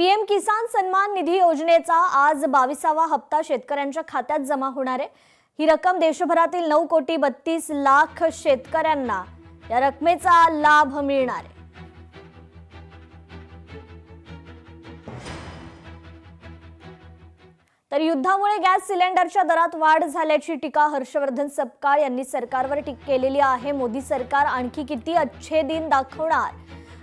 PM किसान सन्मान निधी योजनेचा आज 22वा हप्ता शेतकऱ्यांच्या खात्यात जमा होणार आहे। ही रक्कम देशभरातील 9,32,00,000 शेतकऱ्यांना या रकमेचा लाभ मिळणार आहे। तर युद्धामुळे गॅस सिलेंडरच्या दरात वाढ झाल्याची टीका हर्षवर्धन सपकाळ यांनी सरकारवर केलेली आहे। मोदी सरकार आणखी किती अच्छे दिन दाखवणार?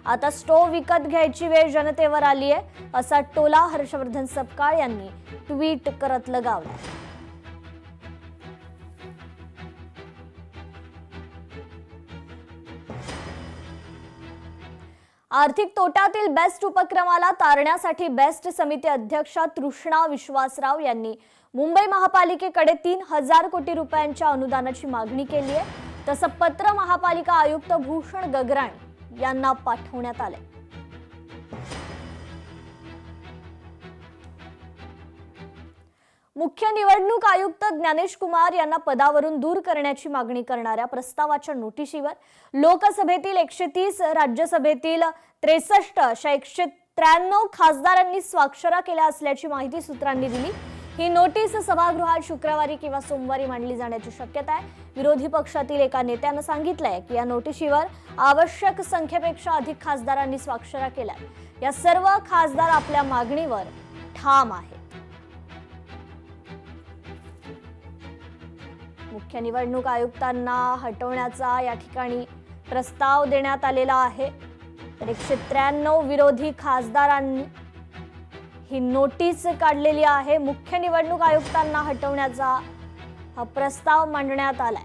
आता स्टोव्ह विकत घ्यायची वेळ जनतेवर आली आहे, असा टोला हर्षवर्धन सपकाळ यांनी ट्विट करत लगावला। आर्थिक तोट्यातील बेस्ट उपक्रमाला तारण्यासाठी बेस्ट समिती अध्यक्षा तृष्णा विश्वासराव यांनी मुंबई महापालिकेकडे 3,000 कोटी रुपयांच्या अनुदानाची मागणी केली आहे। तसं पत्र महापालिका आयुक्त भूषण गगराणी यांना पाठवण्यात आले। मुख्य निवडणूक आयुक्त ज्ञानेश कुमार यांना पदावरून दूर करण्याची मागणी करणाऱ्या प्रस्तावाच्या नोटिशीवर लोकसभेतील 130, राज्यसभेतील 63 अशा 193 खासदारांनी स्वाक्षऱ्या केल्या असल्याची माहिती सूत्रांनी दिली। ही नोटीस सभागृहात शुक्रवारी किंवा सोमवारी मांडली जाण्याची शक्यता आहे। विरोधी पक्षातील एका नेत्यानं सांगितलंय की या नोटिशीवर आवश्यक संख्येपेक्षा अधिक खासदारांनी स्वाक्षऱ्या केल्या। या सर्व खासदार आपल्या मागणीवर ठाम आहेत। मुख्य निवडणूक आयुक्तांना हटवण्याचा या ठिकाणी प्रस्ताव देण्यात आलेला आहे। तर 193 विरोधी खासदारांनी ही नोटीस काढलेली आहे। मुख्य निवडणूक आयुक्तांना हटवण्याचा हा प्रस्ताव मांडण्यात आलाय।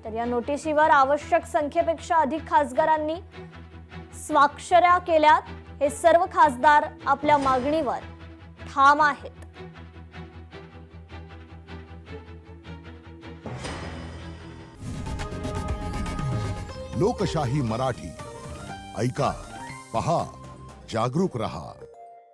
तर या नोटिशीवर आवश्यक संख्येपेक्षा अधिक खासदारांनी स्वाक्षऱ्या केल्यात। हे सर्व खासदार आपल्या मागणीवर ठाम आहेत। लोकशाही मराठी ऐका, पहा, जागरूक रहा।